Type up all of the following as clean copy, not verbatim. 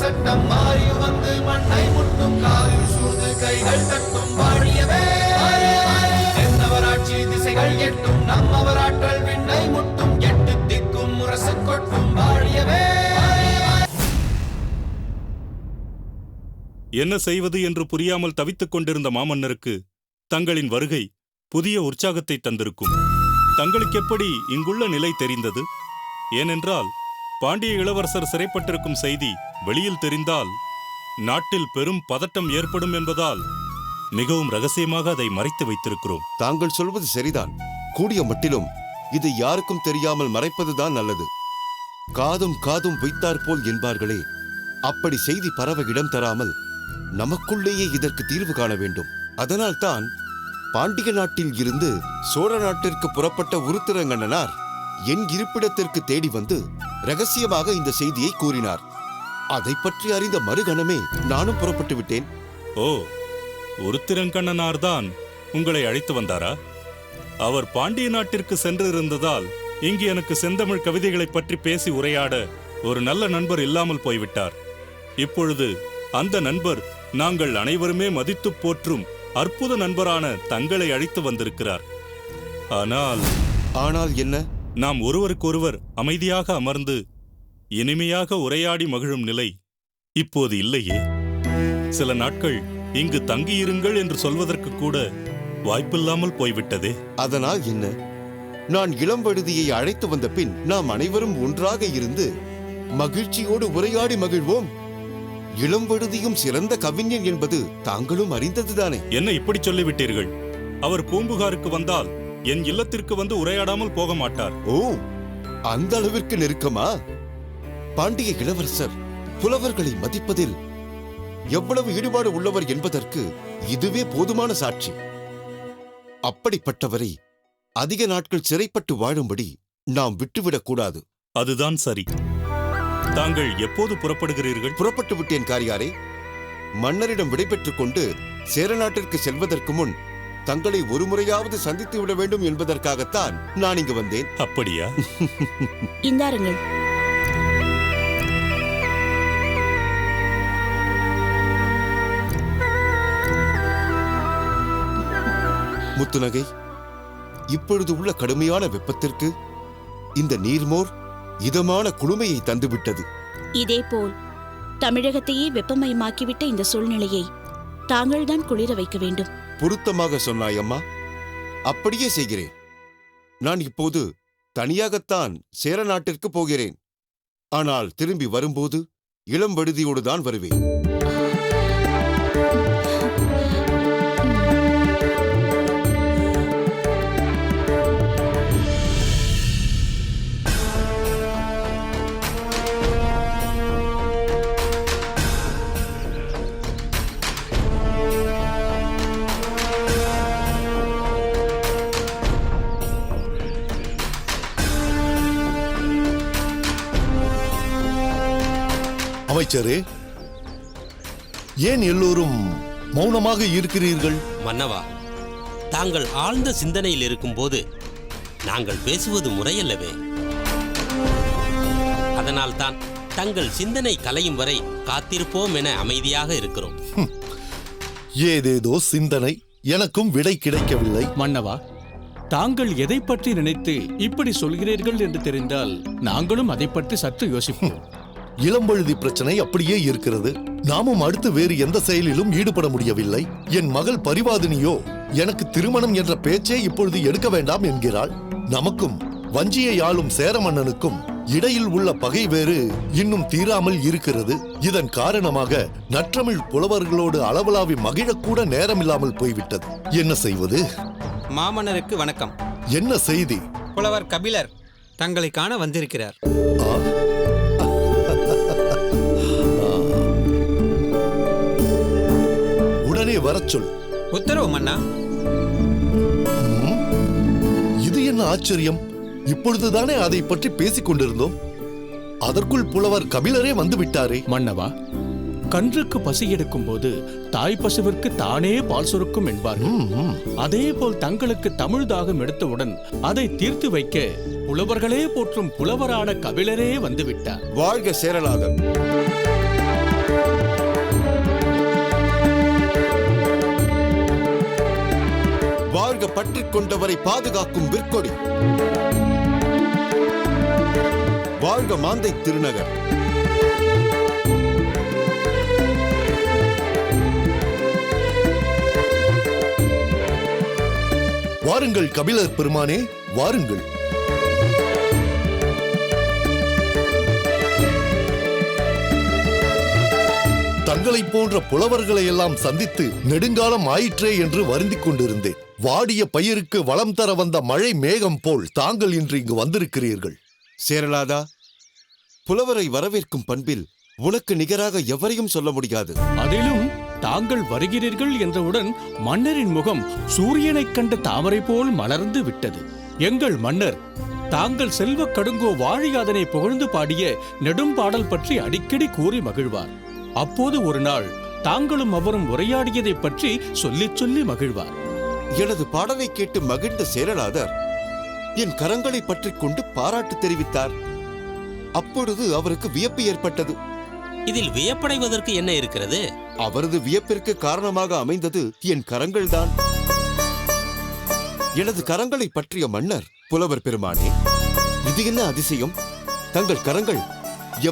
சட்டம் மாறி வந்து மண்ணை முட்டும் காலில் சூழ்ந்து கைகள் தட்டும் வாழியவே என்னவராட்சி திசைகள் எட்டும் நம்மவராற்றல் விண்ணை முட்டும் எட்டு திக்கும் முரசு கொட்டும் வாழியவே. என்ன செய்வது என்று புரியாமல் தவித்துக் கொண்டிருந்த மாமன்னருக்கு தங்களின் வருகை புதிய உற்சாகத்தை தந்திருக்கும். தங்களுக்கு எப்படி இங்குள்ள நிலை தெரிந்தது? ஏனென்றால் பாண்டிய இளவரசர் சிறைப்பட்டிருக்கும் செய்தி வெளியில் தெரிந்தால் நாட்டில் பெரும் பதட்டம் ஏற்படும் என்பதால் மிகவும் ரகசியமாக அதை மறைத்து வைத்திருக்கிறோம். தாங்கள் சொல்வது சரிதான். கூடிய மட்டிலும் இது யாருக்கும் தெரியாமல் மறைப்பதுதான் நல்லது. காதும் காதும் வைத்தாற்போல் என்பார்களே, அப்படி செய்தி பரவ இடம் தராமல் நமக்குள்ளேயே இதற்கு தீர்வு காண வேண்டும். அதனால்தான் பாண்டிய நாட்டில் இருந்து சோழ நாட்டிற்கு புறப்பட்ட உருத்திரங்கண்ணனார் என் இருப்பிடத்திற்கு தேடி வந்து ரகசியமாக இந்த செய்தியை கூறினார். அதை பற்றி அறிந்த மறுகணமே நானும் புறப்பட்டு விட்டேன். ஓ, உருத்திரங்கண்ணனார்தான் உங்களை அழைத்து வந்தாரா? அவர் பாண்டிய நாட்டிற்கு சென்றிருந்ததால் இங்கு எனக்கு செந்தமிழ் கவிதைகளை பற்றி பேசி உரையாட ஒரு நல்ல நண்பர் இல்லாமல் போய்விட்டார். இப்பொழுது அந்த நண்பர் நாங்கள் அனைவருமே மதித்து போற்றும் அற்புத நண்பரான தங்களை அழைத்து வந்திருக்கிறார். ஆனால் என்ன? நாம் ஒருவருக்கொருவர் அமைதியாக அமர்ந்து இனிமையாக உரையாடி மகிழும் நிலை இப்போது இல்லையே. சில நாட்கள் இங்கு தங்கியிருங்கள் என்று சொல்வதற்கு கூட வாய்ப்பில்லாமல் போய்விட்டதே. அதனால் என்ன? நான் இளம்வழுதியை அழைத்து வந்த பின் நாம் அனைவரும் ஒன்றாக இருந்து மகிழ்ச்சியோடு உரையாடி மகிழ்வோம். இளம்வழுதியும் சிறந்த கவிஞன் என்பது தாங்களும் அறிந்ததுதானே? என்ன இப்படி சொல்லிவிட்டீர்கள்? அவர் பூம்புகாருக்கு வந்தால் என் இல்லத்திற்கு வந்து உரையாடாமல் போக மாட்டார். ஓ, அந்த அளவிற்கு நெருக்கமா? பாண்டிய இளவரசர் புலவர்களை மதிப்பதில் எவ்வளவு ஈடுபாடு உள்ளவர் என்பதற்கு இதுவே போதுமான சாட்சி. அப்படிப்பட்டவரை அதிக நாட்கள் சிறைப்பட்டு வாழும்படி நாம் விட்டுவிடக் கூடாது. அதுதான் சரி. தாங்கள் எப்போது புறப்படுகிறீர்கள்? புறப்பட்டு விட்டேன் காரியாரே. மன்னரிடம் விடைபெற்றுக் கொண்டு சேர நாட்டிற்கு செல்வதற்கு முன் தங்களை ஒரு முறையாவது சந்தித்து விட வேண்டும் என்பதற்காகத்தான் நான் இங்கு வந்தேன். அப்படியா? இந்தாருங்கள். முத்துநகை, இப்பொழுது உள்ள கடுமையான வெப்பத்திற்கு இந்த நீர்மோர் இதமான குளுமையை தந்துவிட்டது. இதேபோல் தமிழகத்தையே வெப்பமயமாக்கிவிட்ட இந்த சூழ்நிலையை தாங்கள்தான் குளிர வைக்க வேண்டும். பொருத்தமாக சொன்னாய் அம்மா. அப்படியே செய்கிறேன். நான் இப்போது தனியாகத்தான் சேர நாட்டிற்கு போகிறேன். ஆனால் திரும்பி வரும்போது இளம் வழுதியோடு தான் வருவேன். அமைச்சரே, ஏன் எல்லோரும் மௌனமாக இருக்கிறீர்கள்? மன்னவா, தாங்கள் ஆழ்ந்த சிந்தனையில் இருக்கும்போது நாங்கள் பேசுவது முறையல்லவே. அதனால்தான் தங்கள் சிந்தனை கலையும் வரை காத்திருப்போம் என அமைதியாக இருக்கிறோம். ஏதேதோ சிந்தனை, எனக்கும் விடை கிடைக்கவில்லை. மன்னவா, தாங்கள் எதை பற்றி நினைத்து இப்படி சொல்கிறீர்கள் என்று தெரிந்தால் நாங்களும் அதை பற்றி சற்று யோசிப்போம். இளம்பழுதி பிரச்சனை அப்படியே இருக்கிறது. நாமும் அடுத்து வேறு எந்த செயலிலும் ஈடுபட முடியவில்லை. என் மகள் பரிவாதினியோ எனக்கு திருமணம் என்ற பேச்சே இப்பொழுது எடுக்க வேண்டாம் என்கிறாள். நமக்கும் வஞ்சியை ஆளும் சேர மன்னனுக்கும் இடையில் உள்ள பகை வேறு இன்னும் தீராமல் இருக்கிறது. இதன் காரணமாக நற்றமிழ் புலவர்களோடு அளவலாவி மகிழக்கூட நேரமில்லாமல் போய்விட்டது. என்ன செய்வது? மாமன்னருக்கு வணக்கம். என்ன செய்தி? புலவர் கபிலர் தங்களை காண வந்திருக்கிறார். உடனே வரச் சொல். உத்தரவு மன்னா. இது என்ன ஆச்சரியம்! இப்பொழுதுதானே அதை பற்றி பேசிக் கொண்டிருந்தோம். அதற்குள் புலவர் கபிலரே வந்து விட்டாரே. மன்னவா, கன்றுக்கு பசி எடுக்கும் போது தாய் பசுவிற்கு தானே பால் சுருக்கும் என்பார்கள். அதே போல் தங்களுக்கு தமிழ் தாகம் எடுத்தவுடன் அதை தீர்த்து வைக்க புலவர்களே போற்றும் புலவரான கபிலரே வந்துவிட்டார். வாழ்க சேரநாதன்! வாழ்க பற்றிக் கொண்டவரை பாதுகாக்கும் விற்கொடி. வாழ்க மாந்தை திருநகர். வாருங்கள் கபிலர் பெருமானே, வாருங்கள். தங்களைப் போன்ற புலவர்களை எல்லாம் சந்தித்து நெடுங்காலம் ஆயிற்றே என்று வருந்திக் கொண்டிருந்தேன். வாடிய பயிருக்கு வளம் தர வந்த மழை மேகம் போல் தாங்கள் இன்று இங்கு வந்திருக்கிறீர்கள். சேரலாதா, புலவரை வரவேற்கும் பண்பில் உனக்கு நிகராக எவரையும் சொல்ல முடியாது. அதிலும் தாங்கள் வருகிறீர்கள் என்றவுடன் மன்னரின் முகம் சூரியனைக் கண்ட தாமரை போல் மலர்ந்து விட்டது. எங்கள் மன்னர் தாங்கள் செல்வ கடுங்கோ வாழியாதனை புகழ்ந்து பாடிய நெடும்பாடல் பற்றி அடிக்கடி கூறி மகிழ்வார். அப்போது ஒரு நாள் தாங்களும் அவரும் உரையாடியதை பற்றி சொல்லிச் சொல்லி மகிழ்வார். எனது பாடலை கேட்டு மகிழ்ந்த சேரலாதர் என் கரங்களை பற்றிக் கொண்டு பாராட்டு தெரிவித்தார். அப்பொழுது அவருக்கு வியப்பு ஏற்பட்டது. இதில் வியப்படைவதற்கு என்ன இருக்கிறது? அவரது வியப்பிற்கு காரணமாக அமைந்தது என் கரங்கள்தான். எனது கரங்களை பற்றிய மன்னர், புலவர் பெருமானே, இது என்ன அதிசயம்? தங்கள் கரங்கள்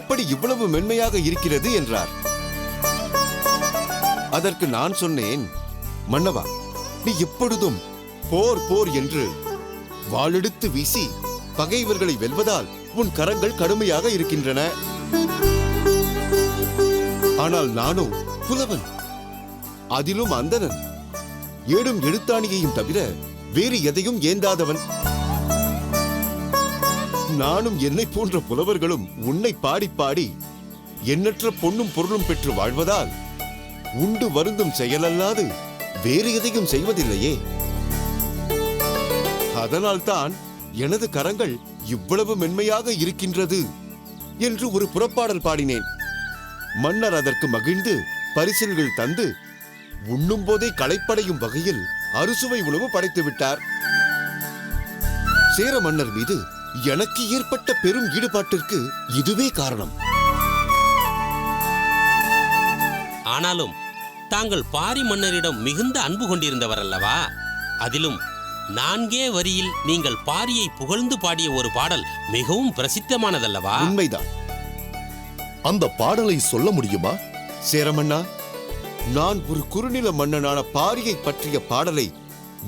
எப்படி இவ்வளவு மென்மையாக இருக்கிறது என்றார். அதற்கு நான் சொன்னேன், மன்னவா, நீ எப்பொழுதும் போர் போர் என்று வாளெடுத்து வீசி பகைவர்களை வெல்வதால் உன் கரங்கள் கடுமையாக இருக்கின்றன. ஆனால் நானோ புலவன், அதிலும் அந்தணன், ஏடும் எழுத்தாணியையும் தவிர வேறு எதையும் ஏந்தாதவன். நானும் என்னை போன்ற புலவர்களும் உன்னை பாடி பாடி எண்ணற்ற பொன்னும் பொருளும் பெற்று வாழ்வதால் உண்டு வருந்தும் செயலல்லாது வேறு எதையும் செய்வதில்லையே. அதனால்தான் எனது கரங்கள் இவ்வளவு மென்மையாக இருக்கின்றது என்று ஒரு புறப்பாடல் பாடினேன். மன்னர் அதற்கு மகிழ்ந்து பரிசில்கள் தந்து உண்ணும் போதே களைப்படையும் வகையில் அறுசுவை உணவு படைத்து விட்டார். சேர மன்னர் மீது எனக்கு ஏற்பட்ட பெரும் ஈடுபாட்டிற்கு இதுவே காரணம். ஆனாலும் தாங்கள் பாரி மன்னரிடம் மிகுந்த அன்பு கொண்டிருந்தவர் அல்லவா? அதிலும் 4 வரியில் நீங்கள் பாரியை புகழ்ந்து பாடிய ஒரு பாடல் மிகவும் பிரசித்தமானதல்லவா? உண்மைதான். அந்த பாடலை சொல்ல முடியுமா? சேரமன்னா, நான் ஒரு குறுநில மன்னனான பாரியை பற்றிய பாடலை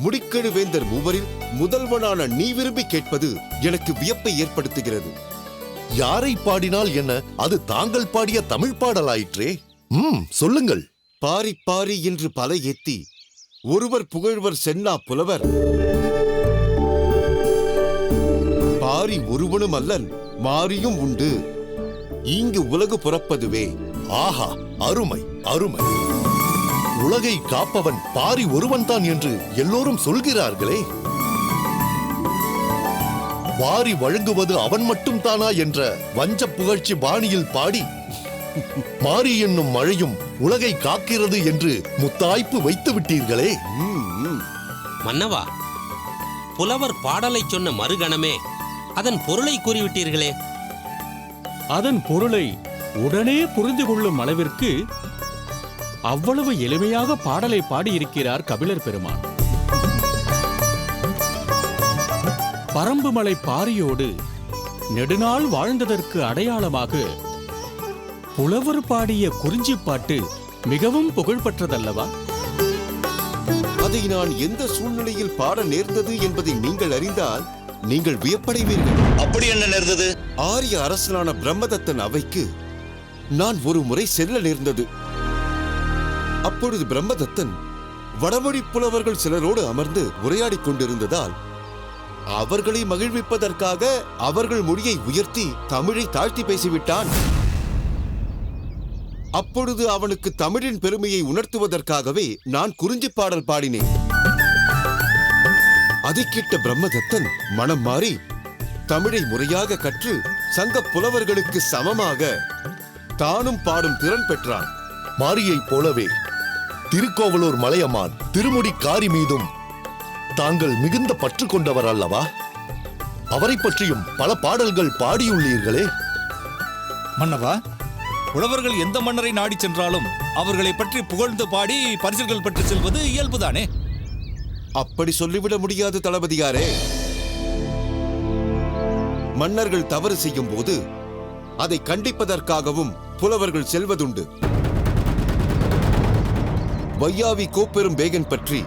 முடிக்கெழு வேந்தர் மூவரில் முதல்வனான நீ விரும்பி கேட்பது எனக்கு வியப்பை ஏற்படுத்துகிறது. யாரை பாடினால் என்ன, அது தாங்கள் பாடிய தமிழ் பாடலாயிற்றே. சொல்லுங்கள். பாரி பாரி என்று பல ஏத்தி ஒருவர் புகழ்வர் சென்னா புலவர். பாரி ஒருவனும் அல்லன், மாரியும் உண்டு, இங்கு உலகு புறப்பதுவே. ஆஹா, அருமை அருமை. உலகை காப்பவன் பாரி ஒருவன்தான் என்று எல்லோரும் சொல்கிறார்களே. வாரி வழங்குவது அவன் மட்டும் தானா என்ற வஞ்ச புகழ்ச்சி பாணியில் பாடி மாரி என்னும் மழையும் உலகை காக்கிறது என்று முத்தாய்ப்பு வைத்து விட்டீர்களே. மன்னவா, புலவர் பாடலை சொன்ன மறுகணமே அதன் பொருளை கூறிவிட்டீர்களே. அதன் பொருளை உடனே புரிந்து கொள்ளும் அளவிற்கு அவ்வளவு எளிமையாக பாடலை பாடியிருக்கிறார் கபிலர் பெருமான். பரம்புமலை பாரியோடு நெடுநாள் வாழ்ந்ததற்கு அடையாளமாக புலவர் பாடிய குறிஞ்சிப்பாட்டு மிகவும் புகழ்பெற்றதல்லவா? அதை நான் எந்த சூழ்நிலையில் பாட நேர்ந்தது என்பதை நீங்கள் அறிந்தால் நீங்கள் வியப்படைவீர்கள். அப்படி என்ன நேர்ந்தது? ஆரிய அரசனான பிரம்மதத்தன் அவைக்கு நான் ஒரு முறை செல்ல நேர்ந்தது. அப்பொழுது பிரம்மதத்தன் வடமொழி புலவர்கள் சிலரோடு அமர்ந்து உரையாடிக் கொண்டிருந்ததால் அவர்களை மகிழ்விப்பதற்காக அவர்கள் மொழியை உயர்த்தி தமிழை தாழ்த்தி பேசிவிட்டான். அப்பொழுது அவனுக்கு தமிழின் பெருமையை உணர்த்துவதற்காகவே நான் குறிஞ்சி பாடல் பாடினேன். அதை கேட்ட பிரம்மதத்தன் மனம் மாறி தமிழை முறையாக கற்று சங்க புலவர்களுக்கு சமமாக தானும் பாடும் திறன் பெற்றான். மாரியைப் போலவே திருக்கோவலூர் மலையமான் திருமுடி காரி மீதும் தாங்கள் மிகுந்த பற்று கொண்டவர் அல்லவா? அவரை பற்றியும் பல பாடல்கள் பாடியுள்ளீர்களே. மன்னவா, புலவர்கள் எந்த மன்னரை நாடி சென்றாலும் அவர்களை பற்றி புகழ்ந்து பாடி பரிசுகள் பெற்று செல்வது இயல்புதானே. அப்படி சொல்லிவிட முடியாது தளபதியாரே. மன்னர்கள் தவறு செய்யும் போது அதை கண்டிப்பதற்காகவும் புலவர்கள் செல்வதுண்டு. வையாவி கோப்பெரும் பேகன் பற்றி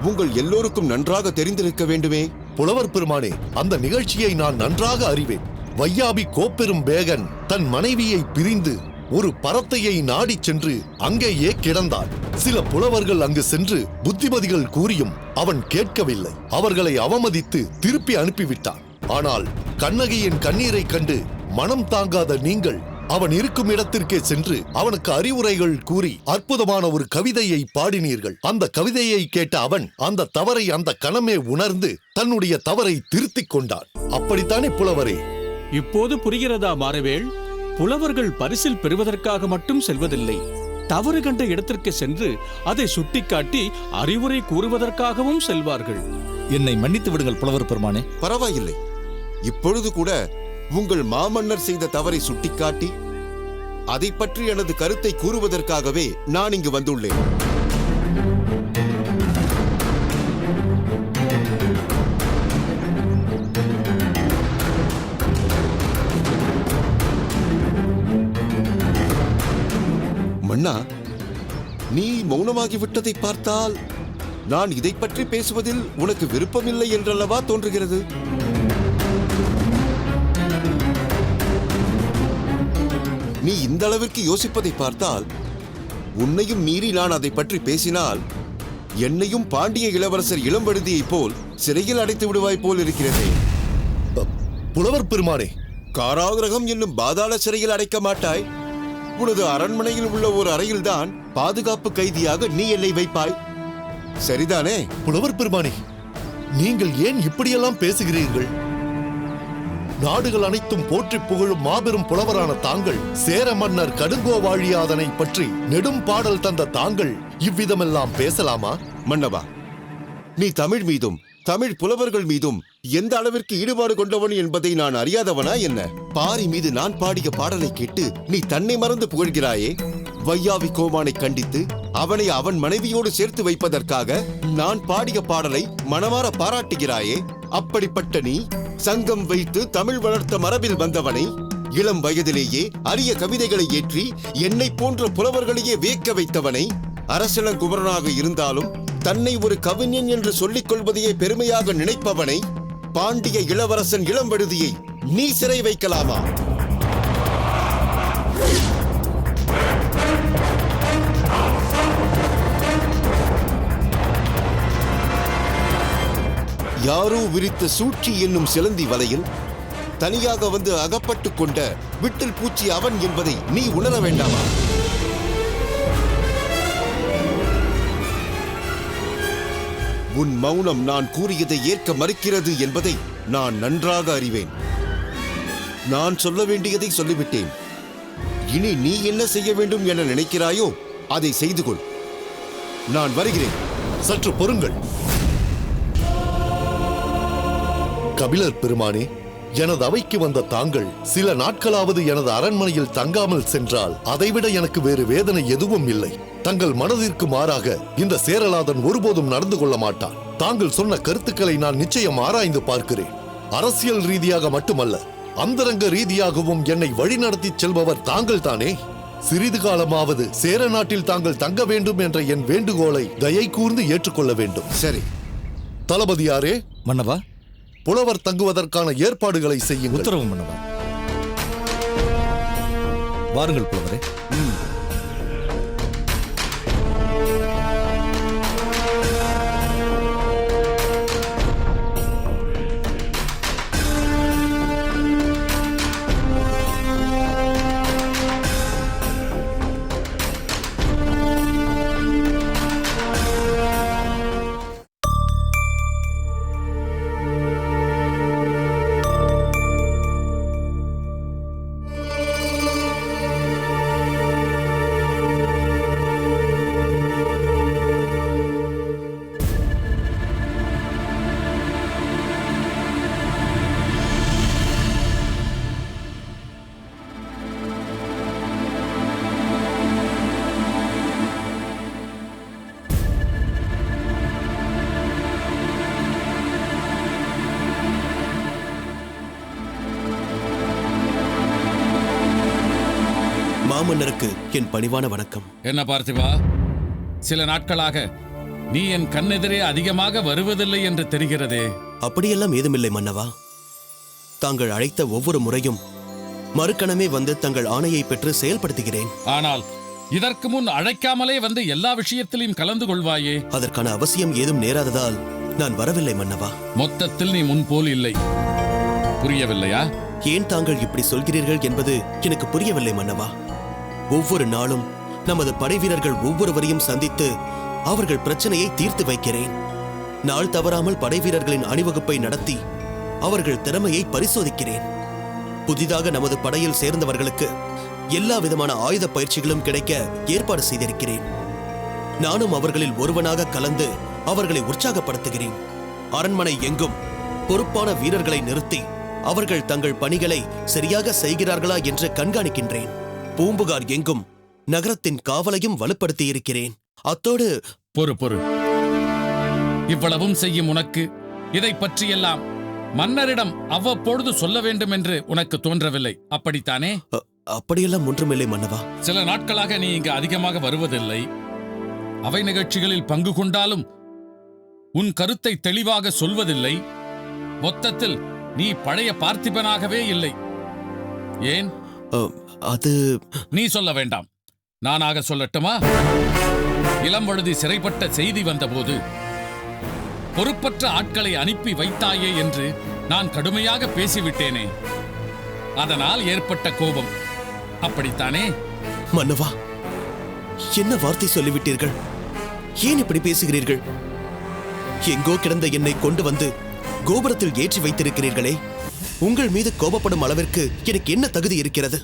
உங்கள் எல்லோருக்கும் நன்றாக தெரிந்திருக்க வேண்டுமே. புலவர் பெருமானே, அந்த நிகழ்ச்சியை நான் நன்றாக அறிவேன். வையாபி கோப்பெரும் பேகன் தன் மனைவியை பிரிந்து ஒரு பரத்தையை நாடிச் சென்று அங்கேயே கிடந்தான். சில புலவர்கள் அங்கு சென்று புத்திமதிகள் கூறியும் அவன் கேட்கவில்லை. அவர்களை அவமதித்து திருப்பி அனுப்பிவிட்டான். ஆனால் கண்ணகியின் கண்ணீரை கண்டு மனம் தாங்காத நீங்கள் அவன் இருக்கும் இடத்திற்கே சென்று அவனுக்கு அறிவுரைகள் கூறி அற்புதமான ஒரு கவிதையை பாடினீர்கள். அந்த கவிதையை கேட்ட அவன் அந்த தவறை அந்த கணமே உணர்ந்து தன்னுடைய தவறை திருத்திக் கொண்டான். அப்படித்தானே புலவரே? இப்போது புரிகிறதா மாறவேள்? புலவர்கள் பரிசில் பெறுவதற்காக மட்டும் செல்வதில்லை, தவறு கண்ட இடத்திற்கு சென்று அதை சுட்டிக்காட்டி அறிவுரை கூறுவதற்காகவும் செல்வார்கள். என்னை மன்னித்து விடுங்கள் புலவர் பெருமானே. பரவாயில்லை. இப்பொழுது கூட உங்கள் மாமன்னர் செய்த தவறை சுட்டிக்காட்டி அதை பற்றி எனது கருத்தை கூறுவதற்காகவே நான் இங்கு வந்துள்ளேன். மன்னா, நீ மௌனமாகிவிட்டதை பார்த்தால் நான் இதை பற்றி பேசுவதில் உனக்கு விருப்பமில்லை என்றல்லவா தோன்றுகிறது? நீ இந்த அளவிற்கு யோசிப்பதை பார்த்தால் உன்னையும் மீறி நான் அதை பற்றி பேசினால் என்னையும் பாண்டிய இளவரசர் இளம்பழுதியைப் போல் சிறையில் அடைத்து விடுவாய் போல் இருக்கிறதே. புலவர் பெருமானே, காராகிரகம் என்னும் பாதாள சிறையில் அடைக்க மாட்டாய். உனது அரண்மனையில் உள்ள ஒரு அறையில்தான் பாதுகாப்பு கைதியாக நீ என்னை வைப்பாய். சரிதானே? புலவர் பெருமானே, நீங்கள் ஏன் இப்படியெல்லாம் பேசுகிறீர்கள்? நாடுகள் அனைத்தும் போற்றி புகழும் மாபெரும் புலவரான தாங்கள், சேர மன்னர் கடுங்கோவாழியாதனை பற்றி நெடும் பாடல் தந்த தாங்கள் இவ்விதமெல்லாம் பேசலாமா? மன்னவா, நீ தமிழ் மீதும் தமிழ் புலவர்கள் மீதும் எந்த அளவிற்கு ஈடுபாடு கொண்டவன் என்பதை நான் அறியாதவனா என்ன? பாரி மீது நான் பாடிய பாடலை கேட்டு நீ தன்னை மறந்து புகழ்கிறாயே. வையாவி கோமானை கண்டித்து அவனை அவன் மனைவியோடு சேர்த்து வைப்பதற்காக நான் பாடிய பாடலை மனமாற பாராட்டுகிறாயே. அப்படிப்பட்ட நீ சங்கம் வைத்து தமிழ் வளர்த்த மரபில் வந்தவனை, இளம் வயதிலேயே அரிய கவிதைகளை ஏற்றி என்னை போன்ற புலவர்களையே வியக்க வைத்தவனை, அரசலங்குமரனாக இருந்தாலும் தன்னை ஒரு கவிஞன் என்று சொல்லிக் கொள்வதையே பெருமையாக நினைப்பவனை, பாண்டிய இளவரசன் இளம்பழுதியை நீ சிறை வைக்கலாமா? யாரோ விரித்த சூழ்ச்சி என்னும் சிலந்தி வலையில் தனியாக வந்து அகப்பட்டுக் கொண்ட விட்டில் பூச்சி அவன் என்பதை நீ உணர வேண்டாமா? உன் மௌனம் நான் கூறியதை ஏற்க மறுக்கிறது என்பதை நான் நன்றாக அறிவேன். நான் சொல்ல வேண்டியதை சொல்லிவிட்டேன். இனி நீ என்ன செய்ய வேண்டும் என நினைக்கிறாயோ அதை செய்து கொள். நான் வருகிறேன். சற்று பொறுங்கள். கபிலர் பெருமானே, எனது அவைக்கு வந்த தாங்கள் சில நாட்களாவது எனது அரண்மனையில் தங்காமல் சென்றால் அதைவிட எனக்கு வேறு வேதனை எதுவும் இல்லை. தங்கள் மனதிற்கு மாறாக இந்த சேரலாதன் ஒருபோதும் நடந்து கொள்ள மாட்டான். தாங்கள் சொன்ன கருத்துக்களை நான் நிச்சயம் ஆராய்ந்து பார்க்கிறேன். அரசியல் ரீதியாக மட்டுமல்ல, அந்தரங்க ரீதியாகவும் என்னை வழிநடத்தி செல்பவர் தாங்கள் தானே. சிறிது காலமாவது சேர நாட்டில் தாங்கள் தங்க வேண்டும் என்ற என் வேண்டுகோளை தயை கூர்ந்து ஏற்றுக்கொள்ள வேண்டும். சரி தளபதியாரே. மன்னவா, புலவர் தங்குவதற்கான ஏற்பாடுகளை செய்யுங்கள். உத்தரவு மன்னவா. வாருங்கள் புலவரே. மாமன்னருக்கு என் பணிவான வணக்கம். என்ன பார்த்திபா, சில நாட்களாக நீ என் கண்ணெதிரே அதிகமாக வருவதில்லை என்று தெரிகிறதே. அப்படியெல்லாம் ஏதுமில்லை மன்னவா. தாங்கள் அழைத்த ஒவ்வொரு முறையும் மறுக்கணமே வந்து தங்கள் ஆணையை பெற்று செயல்படுத்துகிறேன். ஆனால் இதற்கு முன் அழைக்காமலே வந்து எல்லா விஷயத்திலும் கலந்து கொள்வாயே. அதற்கான அவசியம் ஏதும் நேராததால் நான் வரவில்லை மன்னவா. மொத்தத்தில் நீ முன்போல் இல்லை. புரியவில்லையா? ஏன் தாங்கள் இப்படி சொல்கிறீர்கள் என்பது எனக்கு புரியவில்லை மன்னவா. ஒவ்வொரு நாளும் நமது படை வீரர்கள் ஒவ்வொருவரையும் சந்தித்து அவர்கள் பிரச்சனையை தீர்த்து வைக்கிறேன். நாள் தவறாமல் படை வீரர்களின் அணிவகுப்பை நடத்தி அவர்கள் திறமையை பரிசோதிக்கிறேன். புதிதாக நமது படையில் சேர்ந்தவர்களுக்கு எல்லா விதமான ஆயுத பயிற்சிகளும் கிடைக்க ஏற்பாடு செய்திருக்கிறேன். நானும் அவர்களில் ஒருவனாக கலந்து அவர்களை உற்சாகப்படுத்துகிறேன். அரண்மனை எங்கும் பொறுப்பான வீரர்களை நிறுத்தி அவர்கள் தங்கள் பணிகளை சரியாக செய்கிறார்களா என்று கண்காணிக்கின்றேன். பூம்புகார் எங்கும் நகரத்தின் காவலையும் வலுப்படுத்தியிருக்கிறேன். அத்தோடு பொறு இவ்வளவும் செய்யும் உனக்கு இதை பற்றியெல்லாம் மன்னரிடம் அவ்வப்பொழுது சொல்ல வேண்டும் என்று உனக்கு தோன்றவில்லை, அப்படித்தானே? அப்படியெல்லாம் ஒன்றுமில்லை மன்னவா. சில நாட்களாக நீ இங்கு அதிகமாக வருவதில்லை. அவை நிகழ்ச்சிகளில் பங்கு கொண்டாலும் உன் கருத்தை தெளிவாக சொல்வதில்லை. மொத்தத்தில் நீ பழைய பார்த்திபனாகவே இல்லை. ஏன்? அது நீ சொல்ல வேண்டாம், நானாக சொல்லட்டுமா? இளம்வழுதி சிறைப்பட்ட செய்தி வந்தபோது பொறுப்பற்ற ஆட்களை அனுப்பி வைத்தாயே என்று நான் கடுமையாக பேசிவிட்டேனே, அதனால் ஏற்பட்ட கோபம், அப்படித்தானே? மன்னவா, என்ன வார்த்தை சொல்லிவிட்டீர்கள்? ஏன் இப்படி பேசுகிறீர்கள்? எங்கோ கிடந்த என்னை கொண்டு வந்து கோபுரத்தில் ஏற்றி வைத்திருக்கிறீர்களே, உங்கள் மீது கோபப்படும் அளவிற்கு எனக்கு என்ன தகுதி இருக்கிறது?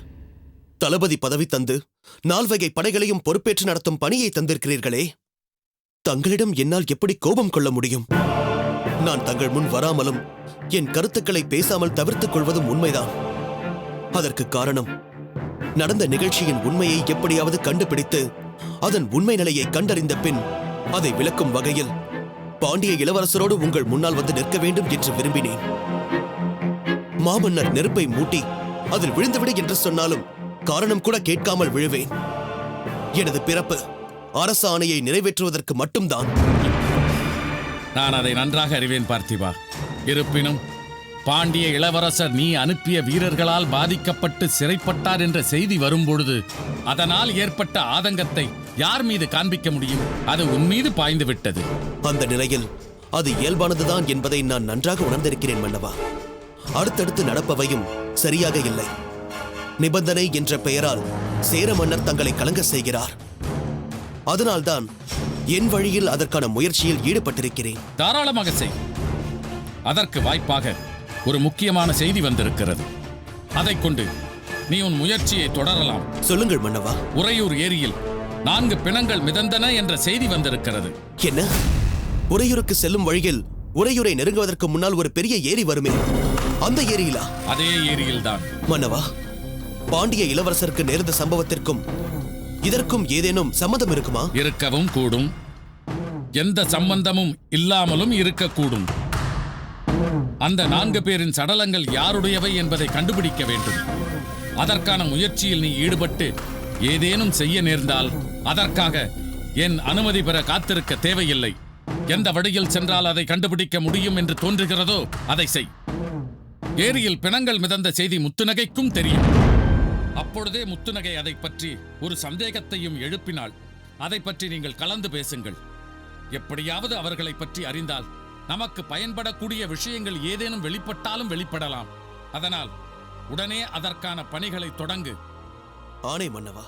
தளபதி பதவி தந்து 4 வகை படைகளையும் பொறுப்பேற்று நடத்தும் பணியை தந்திருக்கிறீர்களே, தங்களிடம் என்னால் எப்படி கோபம் கொள்ள முடியும்? நான் தங்கள் முன் வராமலும் என் கருத்துக்களை பேசாமல் தவிர்த்துக் கொள்வதும் உண்மைதான். அதற்கு காரணம், நடந்த நிகழ்ச்சியின் உண்மையை எப்படியாவது கண்டுபிடித்து அதன் உண்மை நிலையை கண்டறிந்த பின் அதை விளக்கும் வகையில் பாண்டிய இளவரசரோடு உங்கள் முன்னால் வந்து நிற்க வேண்டும் என்று விரும்பினேன். மாமன்னர் நெருப்பை மூட்டி அதில் விழுந்துவிடு என்று சொன்னாலும் காரணம் கூட கேட்காமல் விழுவேன். எனது பிறப்பு அரச ஆணையை நிறைவேற்றுவதற்கு மட்டும்தான். நான் அதை நன்றாக அறிவேன் பார்த்திபா. இருப்பினும் பாண்டிய இளவரசர் நீ அனுப்பிய வீரர்களால் பாதிக்கப்பட்டு சிறைப்பட்டார் என்ற செய்தி வரும்பொழுது அதனால் ஏற்பட்ட ஆதங்கத்தை யார் மீது காண்பிக்க முடியும்? அது உன் மீது பாய்ந்து விட்டது. அந்த நிலையில் அது இயல்பானதுதான் என்பதை நான் நன்றாக உணர்ந்திருக்கிறேன் மன்னவா. அடுத்தடுத்து நடப்பவையும் சரியாக இல்லை. நிபந்தனை என்ற பெயரால் சேர மன்னர் தங்களை கலங்க செய்கிறார். அதனால்தான் என் வழியில் அதற்கான முயற்சியில் ஈடுபட்டிருக்கிறேன். தாராளமாக செய். அதற்கு வாய்ப்பாக ஒரு முக்கியமான செய்தி வந்திருக்கிறது. அதைக் கொண்டு நீ உன் முயற்சியை தொடரலாம். சொல்லுங்கள் மன்னவா. உறையூர் ஏரியில் 4 பிணங்கள் மிதந்தன என்ற செய்தி வந்திருக்கிறது. என்ன? உறையூருக்கு செல்லும் வழியில் உறையூரை நெருங்குவதற்கு முன்னால் ஒரு பெரிய ஏரி வருமே, அந்த ஏரியிலா? அதே ஏரியில்தான். மன்னவா, பாண்டிய இளவரசருக்கு நேர்ந்த சம்பவத்திற்கும் இதற்கும் ஏதேனும் சம்மதம் இருக்குமா? இருக்கவும் கூடும், எந்த சம்பந்தமும் இல்லாமலும் இருக்கக்கூடும். அந்த 4 பேரின் சடலங்கள் யாருடையவை என்பதை கண்டுபிடிக்க வேண்டும். அதற்கான முயற்சியில் நீ ஈடுபட்டு ஏதேனும் செய்ய நேர்ந்தால் அதற்காக என் அனுமதி பெற காத்திருக்க தேவையில்லை. எந்த வழியில் சென்றால் அதை கண்டுபிடிக்க முடியும் என்று தோன்றுகிறதோ அதை செய். ஏரியில் பிணங்கள் மிதந்த செய்தி முத்துநகைக்கும் தெரியும். அப்பொழுதே முத்துநகை அதை பற்றி ஒரு சந்தேகத்தையும் எழுப்பினாள். அதை பற்றி நீங்கள் கலந்து பேசுங்கள். எப்படியாவது அவர்களை பற்றி அறிந்தால் நமக்கு பயன்படக்கூடிய விஷயங்கள் ஏதேனும் வெளிப்பட்டாலும் வெளிப்படலாம். அதனால் உடனே அதற்கான பணிகளை தொடங்கு. ஆணை மன்னவா.